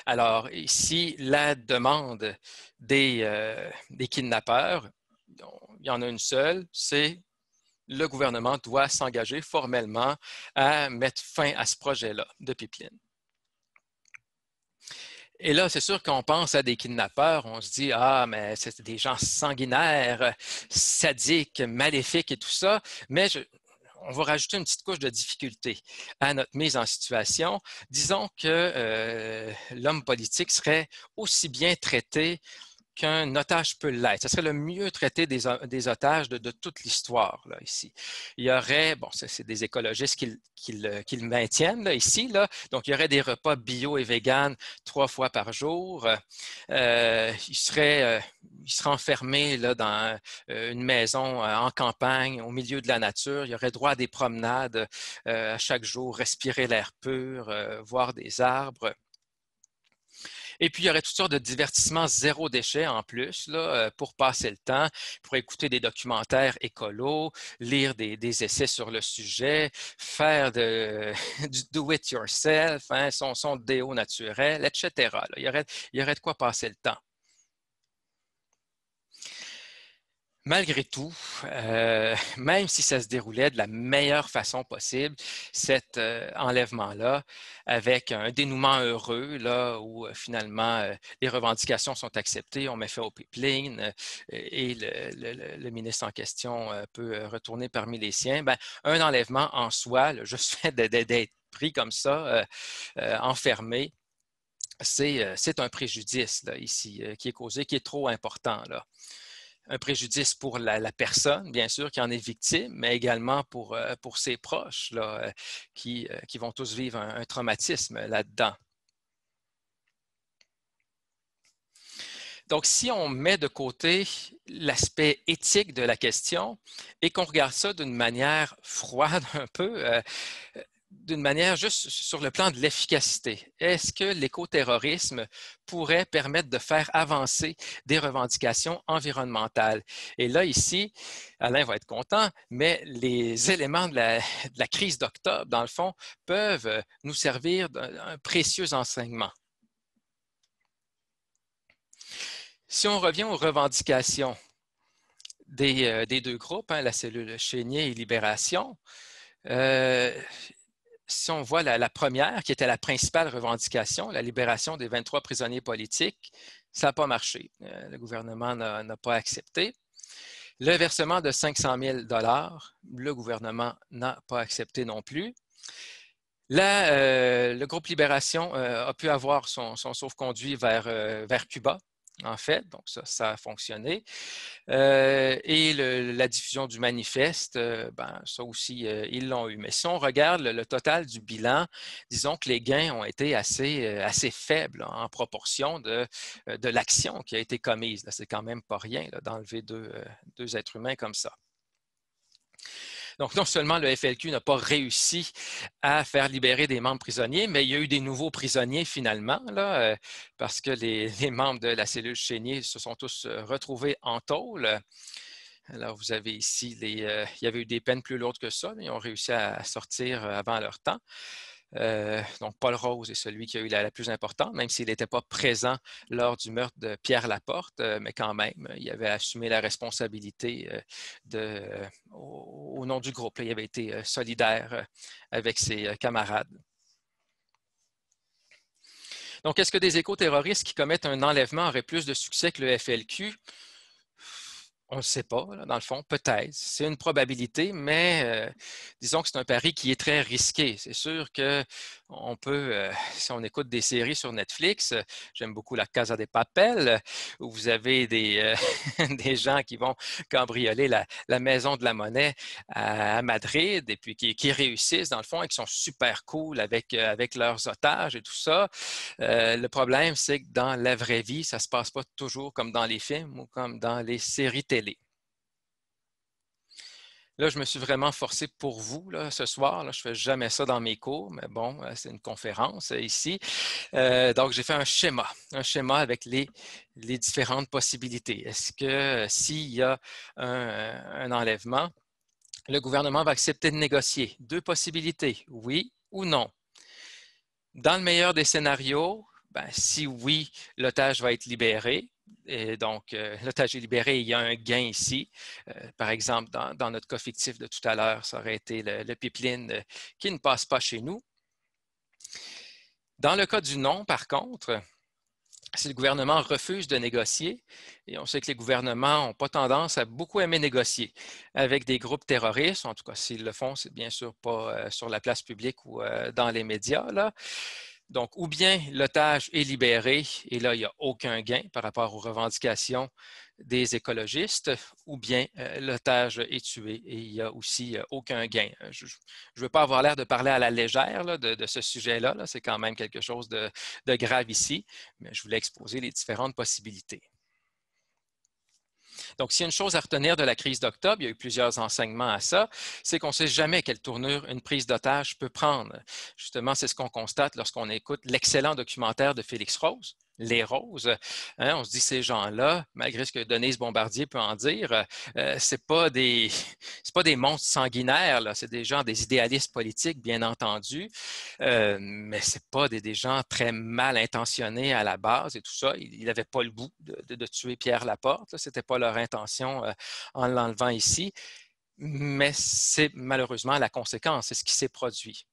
Alors, ici, la demande des kidnappeurs, il y en a une seule, c'est le gouvernement doit s'engager formellement à mettre fin à ce projet-là de pipeline. Et là, c'est sûr qu'on pense à des kidnappeurs, on se dit, ah, mais c'est des gens sanguinaires, sadiques, maléfiques et tout ça, mais on va rajouter une petite couche de difficulté à notre mise en situation. Disons que l'homme politique serait aussi bien traité qu'un otage peut l'être. Ce serait le mieux traité des otages de toute l'histoire, là, ici. Il y aurait, bon, c'est des écologistes qui le maintiennent, là, ici, là. Donc, il y aurait des repas bio et vegan 3 fois par jour. Il serait enfermé là, dans une maison en campagne, au milieu de la nature. Il y aurait droit à des promenades à chaque jour, respirer l'air pur, voir des arbres. Et puis, il y aurait toutes sortes de divertissements zéro déchet en plus là, pour passer le temps, pour écouter des documentaires écolos, lire des essais sur le sujet, faire du do-it-yourself, hein, son déo naturel, etc. Là. Il y aurait de quoi passer le temps. Malgré tout, même si ça se déroulait de la meilleure façon possible, cet enlèvement-là, avec un dénouement heureux, là, où finalement les revendications sont acceptées, on met fin au pipeline et le ministre en question peut retourner parmi les siens, ben, un enlèvement en soi, le juste fait d'être pris comme ça, enfermé, c'est un préjudice là, ici qui est causé, qui est trop important, là. Un préjudice pour la personne, bien sûr, qui en est victime, mais également pour ses proches là, qui vont tous vivre un traumatisme là-dedans. Donc, si on met de côté l'aspect éthique de la question et qu'on regarde ça d'une manière froide un peu, d'une manière juste sur le plan de l'efficacité, est-ce que l'écoterrorisme pourrait permettre de faire avancer des revendications environnementales? Et là, ici, Alain va être content, mais les éléments de la crise d'octobre, dans le fond, peuvent nous servir d'un précieux enseignement. Si on revient aux revendications des deux groupes, hein, la cellule Chénier et Libération, si on voit la première, qui était la principale revendication, la libération des 23 prisonniers politiques, ça n'a pas marché. Le gouvernement n'a pas accepté. Le versement de 500 000 $, le gouvernement n'a pas accepté non plus. Le groupe Libération a pu avoir son sauf-conduit vers Cuba, en fait, donc ça a fonctionné. Et la diffusion du manifeste, ben, ça aussi, ils l'ont eu. Mais si on regarde le total du bilan, disons que les gains ont été assez faibles en proportion de l'action qui a été commise. C'est quand même pas rien d'enlever deux êtres humains comme ça. Donc, non seulement le FLQ n'a pas réussi à faire libérer des membres prisonniers, mais il y a eu des nouveaux prisonniers finalement, là, parce que les membres de la cellule Chénier se sont tous retrouvés en tôle. Alors, vous avez ici, il y avait eu des peines plus lourdes que ça. Ils ont réussi à sortir avant leur temps. Donc, Paul Rose est celui qui a eu la plus importante, même s'il n'était pas présent lors du meurtre de Pierre Laporte, mais quand même, il avait assumé la responsabilité au nom du groupe. Il avait été solidaire avec ses camarades. Donc, est-ce que des éco-terroristes qui commettent un enlèvement auraient plus de succès que le FLQ? On ne le sait pas, là, dans le fond, peut-être. C'est une probabilité, mais disons que c'est un pari qui est très risqué. C'est sûr qu'on peut, si on écoute des séries sur Netflix, j'aime beaucoup La Casa de Papel, où vous avez des gens qui vont cambrioler la maison de la monnaie à Madrid et puis qui réussissent, dans le fond, et qui sont super cool avec leurs otages et tout ça. Le problème, c'est que dans la vraie vie, ça ne se passe pas toujours comme dans les films ou comme dans les séries télé. Là, je me suis vraiment forcé pour vous là, ce soir. Là, je ne fais jamais ça dans mes cours, mais bon, c'est une conférence ici. Donc, j'ai fait un schéma avec les différentes possibilités. Est-ce que s'il y a un enlèvement, le gouvernement va accepter de négocier? Deux possibilités, oui ou non. Dans le meilleur des scénarios, ben, si oui, l'otage va être libéré. Et donc, l'otage est libéré, il y a un gain ici. Par exemple, dans notre cas fictif de tout à l'heure, ça aurait été le pipeline qui ne passe pas chez nous. Dans le cas du non, par contre, si le gouvernement refuse de négocier, et on sait que les gouvernements n'ont pas tendance à beaucoup aimer négocier avec des groupes terroristes, en tout cas s'ils le font, c'est bien sûr pas sur la place publique ou dans les médias, là. Donc, ou bien l'otage est libéré et là, il n'y a aucun gain par rapport aux revendications des écologistes, ou bien l'otage est tué et il n'y a aussi aucun gain. Je ne veux pas avoir l'air de parler à la légère là, de ce sujet-là. Là. C'est quand même quelque chose de grave ici, mais je voulais exposer les différentes possibilités. Donc, s'il y a une chose à retenir de la crise d'octobre, il y a eu plusieurs enseignements à ça, c'est qu'on ne sait jamais quelle tournure une prise d'otage peut prendre. Justement, c'est ce qu'on constate lorsqu'on écoute l'excellent documentaire de Félix Rose, Les Roses. Hein, on se dit, ces gens-là, malgré ce que Denise Bombardier peut en dire, c'est pas des monstres sanguinaires, c'est des gens, des idéalistes politiques, bien entendu, mais c'est pas des gens très mal intentionnés à la base et tout ça. Il n'avait pas le goût de tuer Pierre Laporte, c'était pas leur intention en l'enlevant ici, mais c'est malheureusement la conséquence, c'est ce qui s'est produit.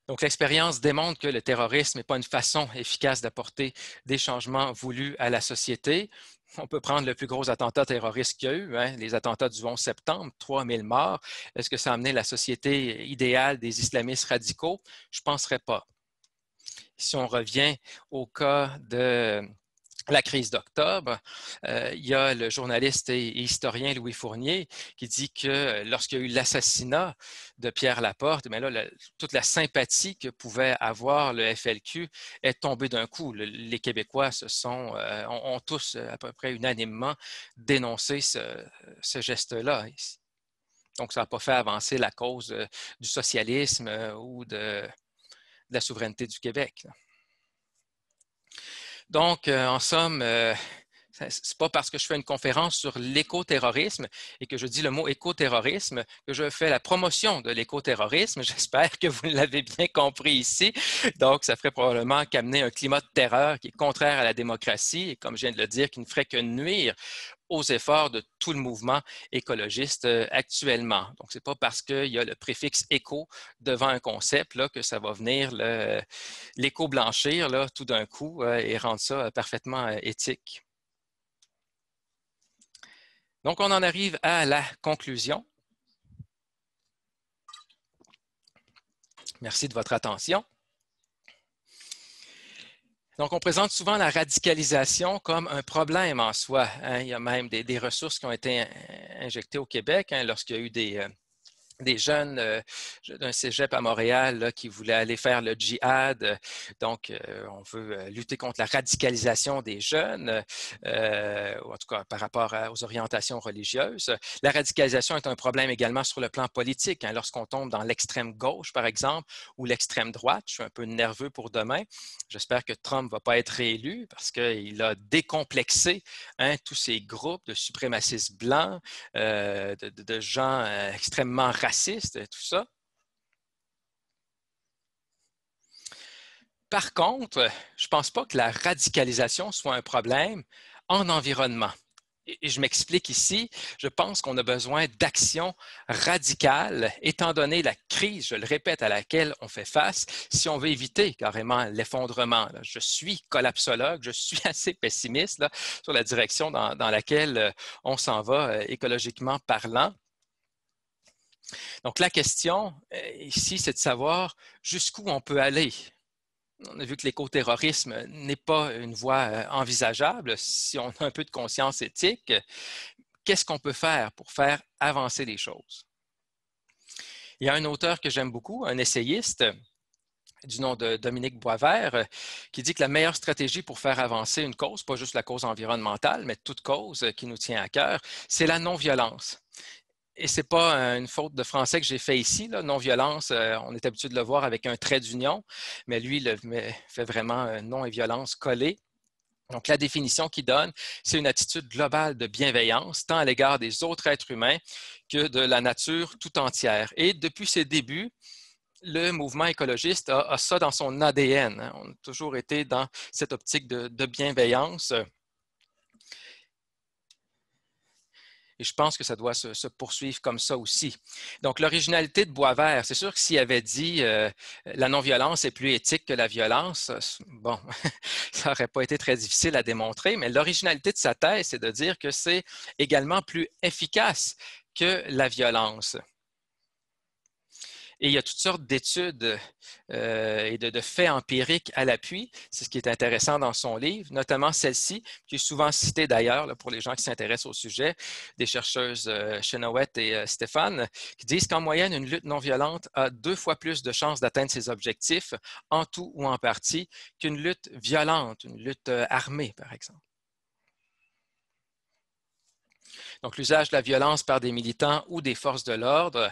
Donc, l'expérience démontre que le terrorisme n'est pas une façon efficace d'apporter des changements voulus à la société. On peut prendre le plus gros attentat terroriste qu'il y a eu, hein, les attentats du 11 septembre, 3000 morts. Est-ce que ça a amené la société idéale des islamistes radicaux? Je ne penserais pas. Si on revient au cas de la crise d'octobre, il y a le journaliste et historien Louis Fournier qui dit que lorsqu'il y a eu l'assassinat de Pierre Laporte, bien là, toute la sympathie que pouvait avoir le FLQ est tombée d'un coup. Les Québécois ont tous à peu près unanimement dénoncé ce geste-là. Donc, ça n'a pas fait avancer la cause du socialisme ou de la souveraineté du Québec. Donc, en somme, c'est pas parce que je fais une conférence sur l'écoterrorisme et que je dis le mot écoterrorisme que je fais la promotion de l'écoterrorisme. J'espère que vous l'avez bien compris ici. Donc, ça ferait probablement qu'amener un climat de terreur qui est contraire à la démocratie et, comme je viens de le dire, qui ne ferait que nuire aux efforts de tout le mouvement écologiste actuellement. Donc, ce n'est pas parce qu'il y a le préfixe éco devant un concept là, que ça va venir l'éco-blanchir tout d'un coup et rendre ça parfaitement éthique. Donc, on en arrive à la conclusion. Merci de votre attention. Donc, on présente souvent la radicalisation comme un problème en soi. Hein. Il y a même des ressources qui ont été injectées au Québec hein, lorsqu'il y a eu des jeunes d'un cégep à Montréal là, qui voulaient aller faire le djihad. Donc, on veut lutter contre la radicalisation des jeunes, ou en tout cas par rapport aux orientations religieuses. La radicalisation est un problème également sur le plan politique. Hein, lorsqu'on tombe dans l'extrême gauche, par exemple, ou l'extrême droite, je suis un peu nerveux pour demain. J'espère que Trump ne va pas être réélu parce qu'il a décomplexé hein, tous ces groupes de suprémacistes blancs, de gens extrêmement racistes, tout ça. Par contre, je ne pense pas que la radicalisation soit un problème en environnement. Et je m'explique ici, je pense qu'on a besoin d'actions radicales, étant donné la crise, je le répète, à laquelle on fait face, si on veut éviter carrément l'effondrement. Je suis collapsologue, je suis assez pessimiste là, sur la direction dans laquelle on s'en va écologiquement parlant. Donc, la question ici, c'est de savoir jusqu'où on peut aller. On a vu que l'écoterrorisme n'est pas une voie envisageable si on a un peu de conscience éthique. Qu'est-ce qu'on peut faire pour faire avancer les choses? Il y a un auteur que j'aime beaucoup, un essayiste du nom de Dominique Boisvert, qui dit que la meilleure stratégie pour faire avancer une cause, pas juste la cause environnementale, mais toute cause qui nous tient à cœur, c'est la non-violence. Et ce n'est pas une faute de français que j'ai fait ici. Là. Non-violence, on est habitué de le voir avec un trait d'union, mais lui, il fait vraiment non et violence collée. Donc, la définition qu'il donne, c'est une attitude globale de bienveillance, tant à l'égard des autres êtres humains que de la nature tout entière. Et depuis ses débuts, le mouvement écologiste a ça dans son ADN. Hein. On a toujours été dans cette optique de bienveillance. Et je pense que ça doit se poursuivre comme ça aussi. Donc, l'originalité de Boisvert, c'est sûr que s'il avait dit la non-violence est plus éthique que la violence, bon, ça n'aurait pas été très difficile à démontrer, mais l'originalité de sa thèse, c'est de dire que c'est également plus efficace que la violence. Et il y a toutes sortes d'études et de faits empiriques à l'appui. C'est ce qui est intéressant dans son livre, notamment celle-ci, qui est souvent citée d'ailleurs pour les gens qui s'intéressent au sujet, des chercheuses Chenoweth et Stéphane, qui disent qu'en moyenne, une lutte non violente a 2 fois plus de chances d'atteindre ses objectifs, en tout ou en partie, qu'une lutte violente, une lutte armée, par exemple. Donc, l'usage de la violence par des militants ou des forces de l'ordre.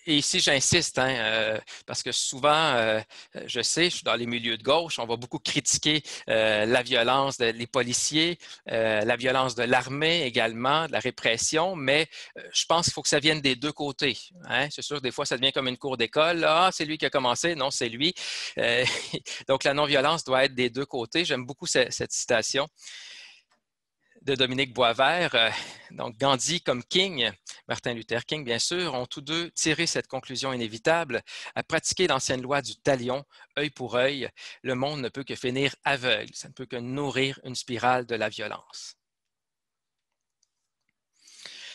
Et ici, j'insiste, hein, parce que souvent, je sais, je suis dans les milieux de gauche, on va beaucoup critiquer la violence des policiers, la violence de l'armée également, de la répression, mais je pense qu'il faut que ça vienne des deux côtés. Hein. C'est sûr, des fois, ça devient comme une cour d'école. Ah, c'est lui qui a commencé. Non, c'est lui. Donc, la non-violence doit être des deux côtés. J'aime beaucoup cette citation de Dominique Boisvert. Donc, Gandhi comme King, Martin Luther King, bien sûr, ont tous deux tiré cette conclusion inévitable. À pratiquer l'ancienne loi du talion, œil pour œil, le monde ne peut que finir aveugle, ça ne peut que nourrir une spirale de la violence.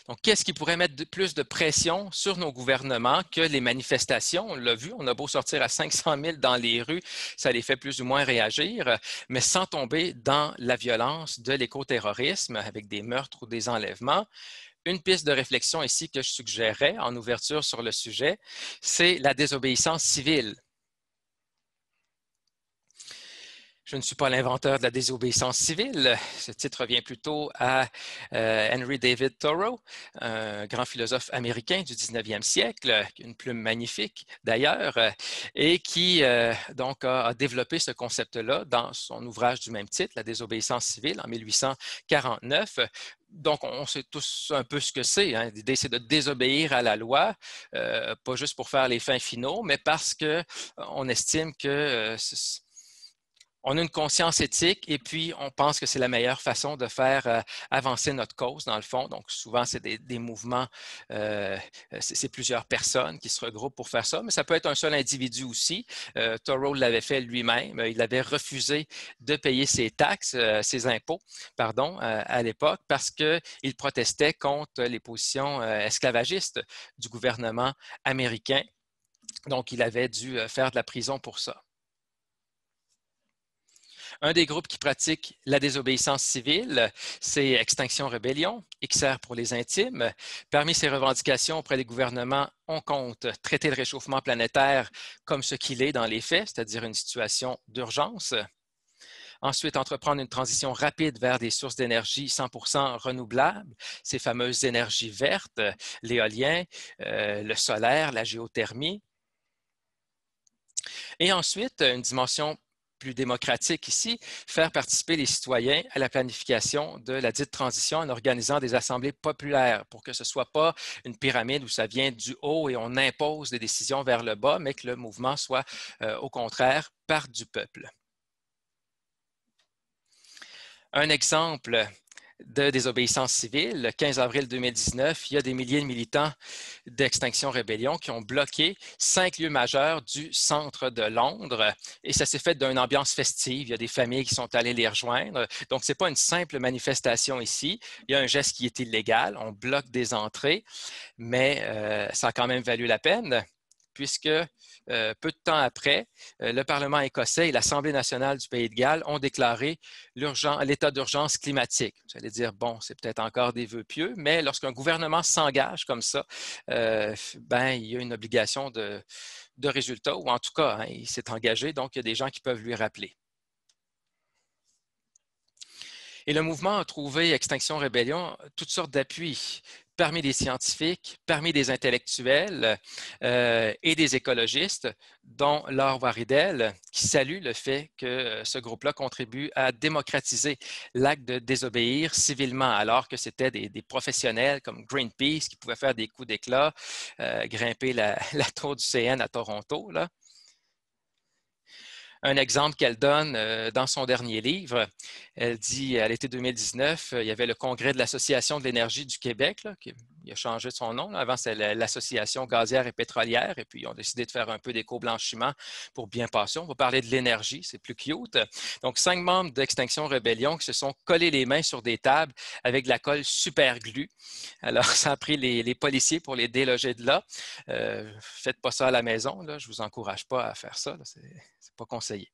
Donc, qu'est-ce qui pourrait mettre plus de pression sur nos gouvernements que les manifestations? On l'a vu, on a beau sortir à 500 000 dans les rues, ça les fait plus ou moins réagir, mais sans tomber dans la violence de l'écoterrorisme avec des meurtres ou des enlèvements. Une piste de réflexion ici que je suggérerais en ouverture sur le sujet, c'est la désobéissance civile. Je ne suis pas l'inventeur de la désobéissance civile. Ce titre revient plutôt à Henry David Thoreau, un grand philosophe américain du 19e siècle, une plume magnifique d'ailleurs, et qui donc a développé ce concept-là dans son ouvrage du même titre, La désobéissance civile, en 1849. Donc, on sait tous un peu ce que c'est. Hein. L'idée, c'est de désobéir à la loi, pas juste pour faire les fins finaux, mais parce qu'on estime que on a une conscience éthique et puis on pense que c'est la meilleure façon de faire avancer notre cause, dans le fond. Donc, souvent, c'est des mouvements, c'est plusieurs personnes qui se regroupent pour faire ça, mais ça peut être un seul individu aussi. Thoreau l'avait fait lui-même. Il avait refusé de payer ses taxes, ses impôts, pardon, à l'époque parce qu'il protestait contre les positions esclavagistes du gouvernement américain. Donc, il avait dû faire de la prison pour ça. Un des groupes qui pratique la désobéissance civile, c'est Extinction Rebellion, XR pour les intimes. Parmi ses revendications auprès des gouvernements, on compte traiter le réchauffement planétaire comme ce qu'il est dans les faits, c'est-à-dire une situation d'urgence. Ensuite, entreprendre une transition rapide vers des sources d'énergie 100% renouvelables, ces fameuses énergies vertes, l'éolien, le solaire, la géothermie. Et ensuite, une dimension plus démocratique ici, faire participer les citoyens à la planification de la dite transition en organisant des assemblées populaires pour que ce ne soit pas une pyramide où ça vient du haut et on impose des décisions vers le bas, mais que le mouvement soit au contraire part du peuple. Un exemple de désobéissance civile, le 15 avril 2019, il y a des milliers de militants d'Extinction Rebellion qui ont bloqué 5 lieux majeurs du centre de Londres et ça s'est fait d'une ambiance festive. Il y a des familles qui sont allées les rejoindre. Donc, ce n'est pas une simple manifestation ici. Il y a un geste qui est illégal. On bloque des entrées, mais ça a quand même valu la peine puisque peu de temps après, le Parlement écossais et l'Assemblée nationale du Pays de Galles ont déclaré l'état d'urgence climatique. Vous allez dire, bon, c'est peut-être encore des vœux pieux, mais lorsqu'un gouvernement s'engage comme ça, il y a une obligation de résultat, ou en tout cas, hein, il s'est engagé, donc il y a des gens qui peuvent lui rappeler. Et le mouvement a trouvé, Extinction Rebellion, toutes sortes d'appuis parmi des scientifiques, parmi des intellectuels et des écologistes, dont Laure Waridel, qui salue le fait que ce groupe-là contribue à démocratiser l'acte de désobéir civilement, alors que c'était des professionnels comme Greenpeace qui pouvaient faire des coups d'éclat, grimper la tour du CN à Toronto, là. Un exemple qu'elle donne dans son dernier livre, elle dit à l'été 2019, il y avait le congrès de l'Association de l'énergie du Québec, là, qui a changé son nom. Là. Avant, c'était l'Association gazière et pétrolière, et puis ils ont décidé de faire un peu d'éco-blanchiment pour bien passer. On va parler de l'énergie, c'est plus cute. Donc, 5 membres d'Extinction Rebellion qui se sont collés les mains sur des tables avec de la colle super glue. Alors, ça a pris les policiers pour les déloger de là. Faites pas ça à la maison, là. Je ne vous encourage pas à faire ça. C'est pas conseillé.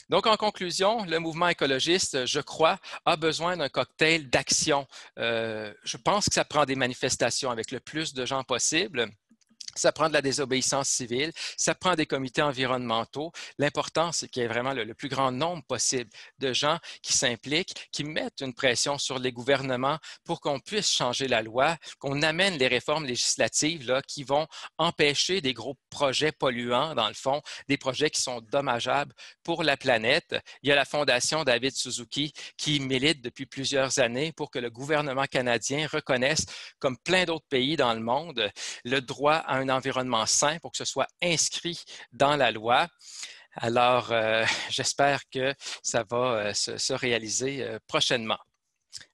Donc, en conclusion, le mouvement écologiste, je crois, a besoin d'un cocktail d'action. Je pense que ça prend des manifestations avec le plus de gens possible. Ça prend de la désobéissance civile, ça prend des comités environnementaux. L'important, c'est qu'il y ait vraiment le plus grand nombre possible de gens qui s'impliquent, qui mettent une pression sur les gouvernements pour qu'on puisse changer la loi, qu'on amène les réformes législatives là, qui vont empêcher des gros projets polluants, dans le fond, des projets qui sont dommageables pour la planète. Il y a la Fondation David Suzuki qui milite depuis plusieurs années pour que le gouvernement canadien reconnaisse, comme plein d'autres pays dans le monde, le droit à un environnement sain pour que ce soit inscrit dans la loi. Alors, j'espère que ça va se réaliser prochainement.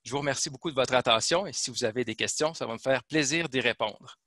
Je vous remercie beaucoup de votre attention et si vous avez des questions, ça va me faire plaisir d'y répondre.